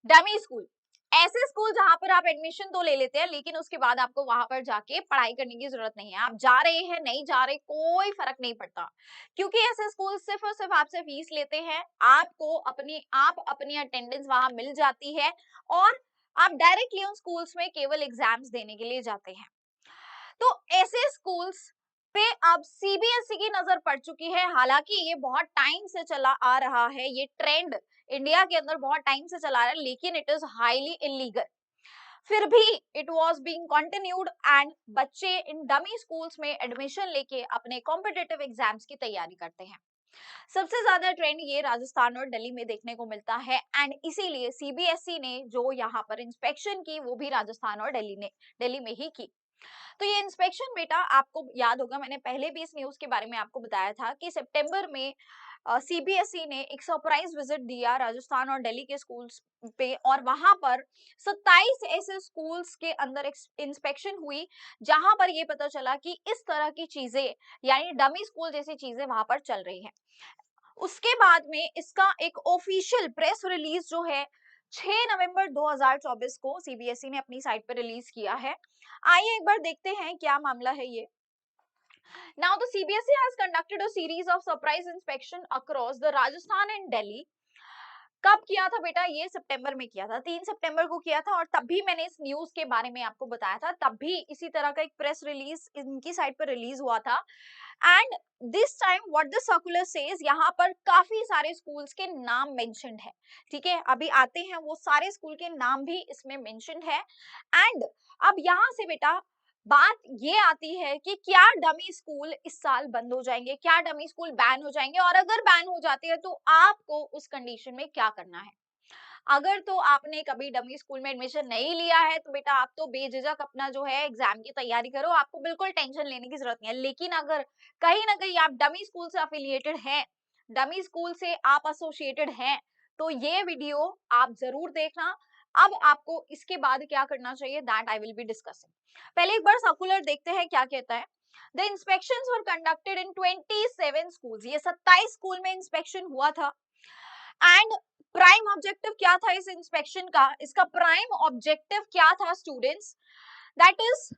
Dummy school, ऐसे school जहां पर आप एडमिशन तो ले लेते हैं लेकिन उसके बाद आपको वहां पर जाके पढ़ाई करने की जरूरत नहीं है। आप जा रहे हैं नहीं जा रहे कोई फर्क नहीं पड़ता, क्योंकि ऐसे स्कूल सिर्फ और सिर्फ आपसे फीस लेते हैं। आपको अपनी अटेंडेंस वहां मिल जाती है और आप डायरेक्टली उन स्कूल्स में केवल एग्जाम्स देने के लिए जाते हैं। तो ऐसे स्कूल्स पे अब सीबीएसई की नजर पड़ चुकी है। हालांकि ये बहुत टाइम से चला आ रहा है, ये ट्रेंड इंडिया के अंदर बहुत टाइम से चला रहा है, लेकिन इट इज हाईली इलीगल। फिर भी it was being continued and बच्चे इन डमी स्कूल्स में एडमिशन लेके अपने कॉम्पिटिटिव एग्जाम्स की तैयारी करते हैं। सबसे ज्यादा ट्रेंड ये राजस्थान और दिल्ली में देखने को मिलता है एंड इसीलिए सीबीएसई ने जो यहाँ पर इंस्पेक्शन की वो भी राजस्थान और दिल्ली में ही की। तो ये इंस्पेक्शन बेटा आपको याद होगा, मैंने पहले भी इस न्यूज के बारे में आपको बताया था कि सितंबर में सीबीएसई ने एक सरप्राइज विजिट दिया राजस्थान और दिल्ली के स्कूल्स पे और वहां पर 27 ऐसे स्कूल्स के अंदर इंस्पेक्शन हुई जहां पर ये पता चला कि इस तरह की चीजें यानी डमी स्कूल जैसी चीजें वहां पर चल रही हैं। उसके बाद में इसका एक ऑफिशियल प्रेस रिलीज जो है 6 नवंबर 2024 को सीबीएसई ने अपनी साइट पर रिलीज किया है। आइए एक बार देखते हैं क्या मामला है ये। Now the CBSE has conducted a series of surprise inspection across the Rajasthan and Delhi। कब किया था बेटा? ये सितंबर में किया था, 3 सितंबर को किया था और तब भी मैंने इस न्यूज के बारे में आपको बताया था। तब भी इसी तरह का एक प्रेस रिलीज इनकी साइट पर रिलीज हुआ था and this time what the circular says, यहाँ पर काफी सारे स्कूल्स के नाम मेंशन्ड है। ठीक है, अभी आते हैं वो सारे स्कूल के नाम भी इसमें मेंशन्ड है। एंड अब यहाँ से बेटा बात ये आती है कि क्या डमी स्कूल इस साल बंद हो जाएंगे, क्या डमी स्कूल बैन हो जाएंगे, और अगर बैन हो जाते हैं तो आपको उस कंडीशन में क्या करना है। अगर तो आपने कभी डमी स्कूल में एडमिशन नहीं लिया है तो बेटा आप तो बेझिझक अपना जो है एग्जाम की तैयारी करो, आपको बिल्कुल टेंशन लेने की जरूरत नहीं है। लेकिन अगर कहीं ना कहीं आप डमी स्कूल से अफिलिएटेड हैं, डमी स्कूल से आप एसोसिएटेड हैं, तो ये वीडियो आप जरूर देखना। अब आपको इसके बाद क्या करना चाहिए that I will be discussing. पहले एक बार सर्कुलर देखते हैं क्या कहता है। The inspections were conducted in 27 schools, ये 27 स्कूल में इंस्पेक्शन हुआ था एंड प्राइम ऑब्जेक्टिव क्या था इस इंस्पेक्शन का? इसका प्राइम ऑब्जेक्टिव क्या था students? That is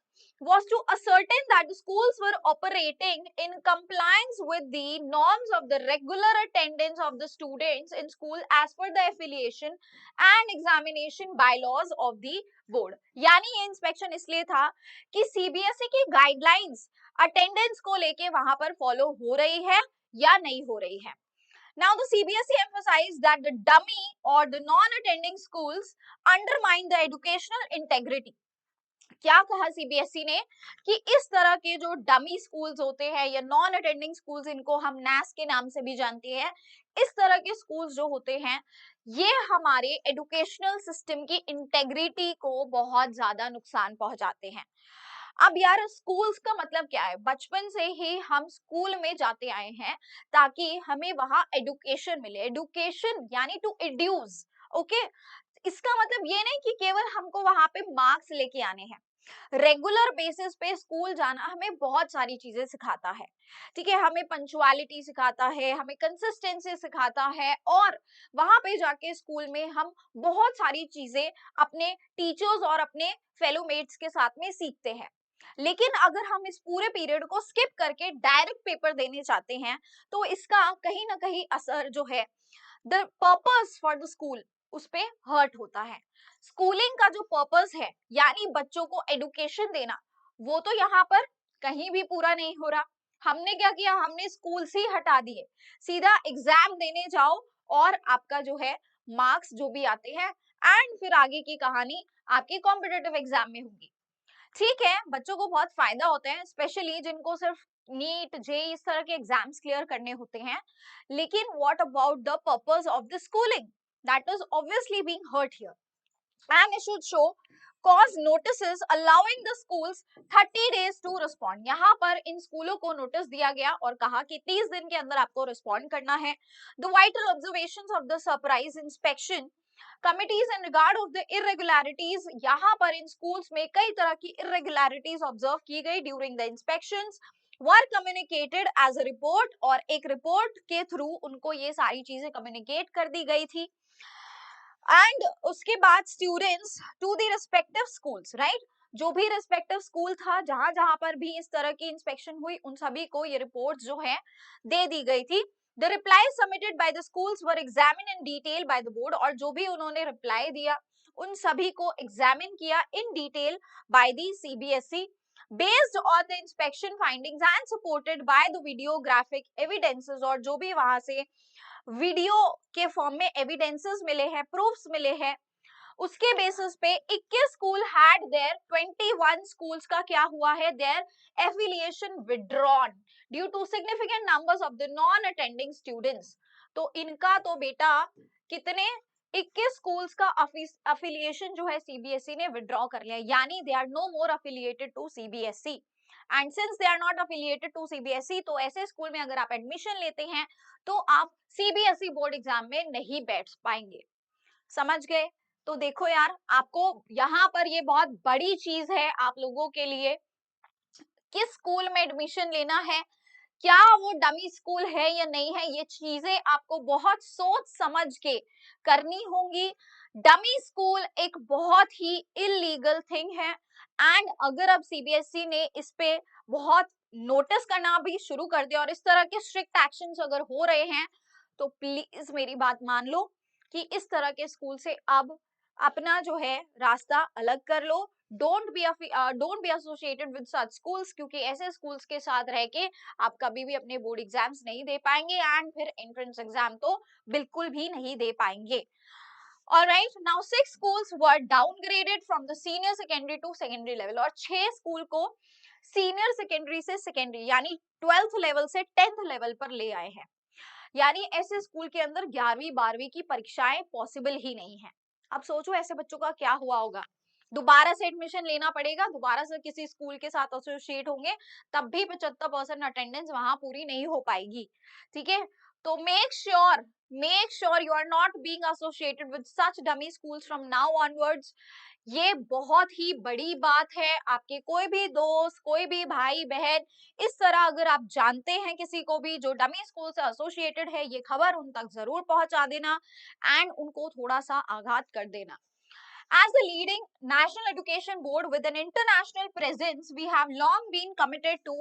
was to ascertain that the schools were operating in compliance with the norms of the regular attendance of the students in school as per the affiliation and examination bylaws of the board। यानी ये inspection इसलिए था कि CBSE की guidelines attendance को लेके वहां पर फॉलो हो रही है या नहीं हो रही है। Now, the CBSE emphasized that the dummy or the non-attending schools undermine the educational integrity। क्या कहा सीबीएसई ने कि इस तरह के जो डमी स्कूल्स होते हैं या नॉन अटेंडिंग स्कूल्स, इनको हम नैस के नाम से भी जानते हैं, इस तरह के स्कूल्स जो होते हैं ये हमारे एजुकेशनल सिस्टम की इंटेग्रिटी को बहुत ज्यादा नुकसान पहुंचाते हैं। अब यार स्कूल्स का मतलब क्या है? बचपन से ही हम स्कूल में जाते आए हैं ताकि हमें वहां एडुकेशन मिले। एडुकेशन यानी टू एड्यूस, ओके। इसका मतलब ये नहीं कि केवल हमको वहां पे मार्क्स लेके आने हैं। रेगुलर बेसिस पे स्कूल जाना हमें बहुत सारी चीजें सिखाता है। ठीक है, हमें पंचुअलिटी सिखाता है, हमें कंसिस्टेंसी सिखाता है और वहां पे जाके स्कूल में हम बहुत सारी चीजें अपने टीचर्स और अपने फेलो मेट्स के साथ में सीखते हैं। लेकिन अगर हम इस पूरे पीरियड को स्किप करके डायरेक्ट पेपर देने चाहते हैं तो इसका कहीं ना कहीं असर जो है the purpose for the school उस पे हर्ट होता है। स्कूलिंग का जो पर्पस है यानी बच्चों को एडुकेशन देना, वो तो यहाँ पर कहीं भी पूरा नहीं हो रहा। हमने क्या किया? हमने स्कूल से ही हटा दिए, सीधा एग्जाम देने जाओ और आपका जो है मार्क्स जो भी आते हैं एंड फिर आगे की कहानी आपकी कॉम्पिटेटिव एग्जाम में होगी। ठीक है, बच्चों को बहुत फायदा होता है, स्पेशली जिनको सिर्फ नीट जेई इस तरह के एग्जाम्स क्लियर करने होते हैं। लेकिन what about the purpose of the schooling? That is obviously being hurt here and it should show cause notices allowing the schools 30 days to respond। यहाँ पर इन स्कूलों को नोटिस दिया गया और कहा कि 30 दिन के अंदर आपको रिस्पॉन्ड करना है। The vital observations of the surprise inspection committees in regard of the irregularities, यहाँ पर इन स्कूल्स में कई तरह की irregularities ऑब्जर्व की गई during the inspections were communicated as a report, और एक रिपोर्ट के थ्रू उनको ये सारी चीजें कम्युनिकेट कर दी गई थी। एंड उसके बाद students to the respective schools, right, जो भी रिस्पेक्टिव स्कूल था, जहां जहां पर भी इस तरह की इंस्पेक्शन हुई, उन सभी को ये रिपोर्ट जो है दे दी गई थी। The reply submitted by the schools were examine in detail by the board, और जो भी उन्होंने रिप्लाई दिया उन सभी को एग्जामिन किया in detail by the CBSE, based on the inspection findings and supported by the videographic evidences, और जो भी वहां से वीडियो के फॉर्म में एविडेंसेस मिले हैं, प्रूफ्स मिले हैं, उसके बेसिस पे 21 स्कूल हैड देयर 21 स्कूल्स का क्या हुआ है, their affiliation withdrawn due to significant numbers of the non attending students. तो इनका तो बेटा कितने 21 स्कूल्स का अफिलिएशन जो है सीबीएसई ने विड्रॉ कर लिया, यानी they are no more affiliated to CBSE. And since they are not affiliated to CBSE, तो ऐसे स्कूल में अगर आप एडमिशन लेते हैं तो आप सीबीएसई बोर्ड एग्जाम में नहीं बैठ पाएंगे। समझ गए? तो देखो यार, आपको यहाँ पर ये बहुत बड़ी चीज है आप लोगों के लिए, किस स्कूल में एडमिशन लेना है, क्या वो डमी स्कूल है या नहीं है, ये चीजें आपको बहुत सोच समझ के करनी होंगी। डमी स्कूल एक बहुत ही इलीगल थिंग है, एंड अगर अब सीबीएसई ने इस पे बहुत नोटिस करना भी शुरू कर दिया और इस तरह के स्ट्रिक्ट एक्शंस अगर हो रहे हैं, तो प्लीज मेरी बात मान लो कि इस तरह के स्कूल से अब अपना जो है रास्ता अलग कर लो। Don't be associated with such schools, क्योंकि ऐसे स्कूल्स के साथ रह के आप कभी भी अपने बोर्ड एग्जाम्स नहीं दे पाएंगे, एंड फिर एंट्रेंस एग्जाम तो बिल्कुल भी नहीं दे पाएंगे। Alright, now 6 schools were downgraded from the senior secondary to secondary level, और 6 स्कूल को सीनियर सेकेंडरी से सेकेंडरी यानी 12th लेवल से 10th लेवल पर ले आए हैं। यानी ऐसे स्कूल के अंदर 11वीं 12वीं की परीक्षाएं पॉसिबल ही नहीं है। अब सोचो ऐसे बच्चों का क्या हुआ होगा, दोबारा से एडमिशन लेना पड़ेगा, दोबारा से किसी स्कूल के साथ एसोसिएट होंगे, तब भी 75% अटेंडेंस वहां पूरी नहीं हो पाएगी। ठीक है, तो make sure you are not being associated with such dummy schools from now onwards। ये बहुत ही बड़ी बात है। आपके कोई भी दोस्त, कोई भी भाई बहन इस तरह अगर आप जानते हैं किसी को भी जो डमी स्कूल से एसोसिएटेड है, ये खबर उन तक जरूर पहुंचा देना एंड उनको थोड़ा सा आगाह कर देना। As a leading national education board with an international presence, we have long been committed to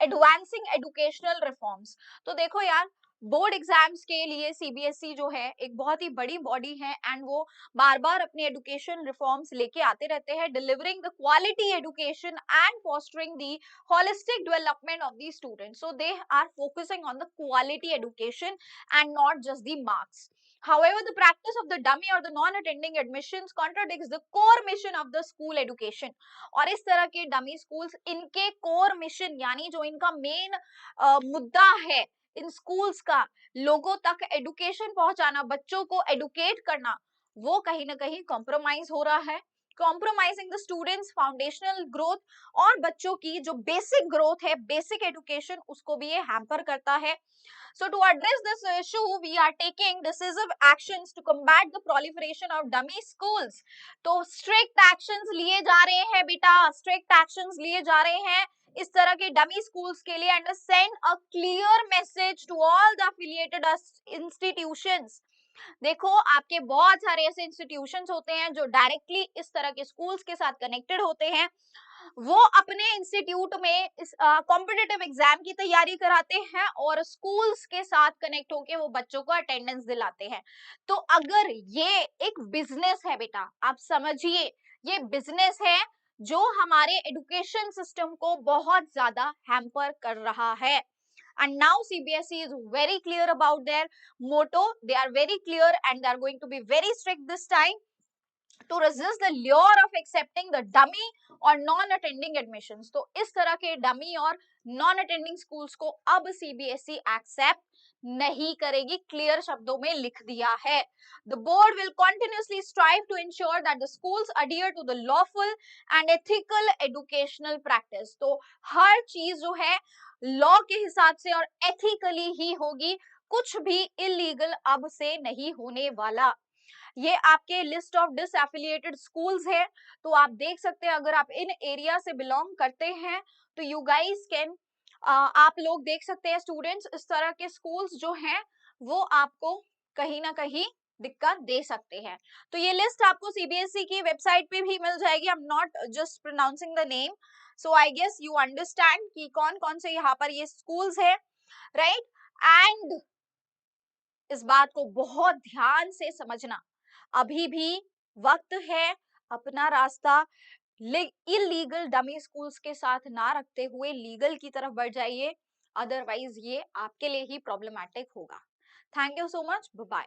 advancing educational reforms। तो देखो यार, बोर्ड एग्जाम्स के लिए सीबीएसई जो है एक बहुत ही बड़ी बॉडी है, एंड वो बार बार अपने एजुकेशन रिफॉर्म्स लेके आते रहते हैं, delivering the quality education and fostering the holistic development of the students. So they are focusing on the quality education and not just the marks. However, the practice of the dummy or the non-attending admissions contradicts the core mission of the school education। और इस तरह के dummy schools इनके core mission यानी जो इनका main मुद्दा है इन स्कूल्स का, लोगों तक एडुकेशन पहुंचाना, बच्चों को एडुकेट करना, वो कहीं ना कहीं कॉम्प्रोमाइज हो रहा है, compromising the students foundational growth, और बच्चों की जो बेसिक ग्रोथ है, बेसिक एजुकेशन, उसको भी ये हैम्पर करता है। So to address this issue, we are taking decisive actions to combat the proliferation of dummy schools। तो strict actions लिए जा रहे हैं बेटा, strict actions लिए जा रहे हैं इस तरह के डमी स्कूल्स के लिए, and send a clear message to all the affiliated institutions। देखो, आपके बहुत सारे ऐसे इंस्टीट्यूशंस होते हैं जो डायरेक्टली इस तरह के स्कूल्स के साथ कनेक्टेड होते हैं, वो अपने इंस्टीट्यूट में इस कॉम्पिटिटिव एग्जाम की तैयारी कराते हैं और स्कूल्स के साथ कनेक्ट होके वो बच्चों को अटेंडेंस दिलाते हैं। तो अगर ये एक बिजनेस है बेटा, आप समझिए ये बिजनेस है जो हमारे एजुकेशन सिस्टम को बहुत ज्यादा हैम्पर कर रहा है। And now CBSE is very clear about their motto, they are very clear and they are going to be very strict this time to resist the lure of accepting the dummy और non attending admissions. तो इस तरह के dummy और non attending schools को अब CBSE accept नहीं करेगी, क्लियर शब्दों में लिख दिया है। The board will continuously strive to ensure that the schools adhere to the lawful and ethical educational practice. तो हर चीज जो है लॉ के हिसाब से और एथिकली ही होगी, कुछ भी इलीगल अब से नहीं होने वाला। ये आपके लिस्ट ऑफ डिसएफिलिएटेड स्कूल्स है, तो आप देख सकते हैं अगर आप इन एरिया से बिलोंग करते हैं तो यू गाइस कैन, आप लोग देख सकते हैं स्टूडेंट्स, इस तरह के स्कूल्स जो हैं वो आपको कहीं ना कहीं दिक्कत दे सकते हैं। तो ये लिस्ट आपको सीबीएसई की वेबसाइट पे भी मिल जाएगी। I am not just pronouncing the name, so I guess you understand कि कौन कौन से यहाँ पर ये स्कूल्स है, राइट। एंड इस बात को बहुत ध्यान से समझना, अभी भी वक्त है, अपना रास्ता इलीगल डमी स्कूल्स के साथ ना रखते हुए लीगल की तरफ बढ़ जाइए, अदरवाइज ये आपके लिए ही प्रॉब्लमैटिक होगा। Thank you so much, bye.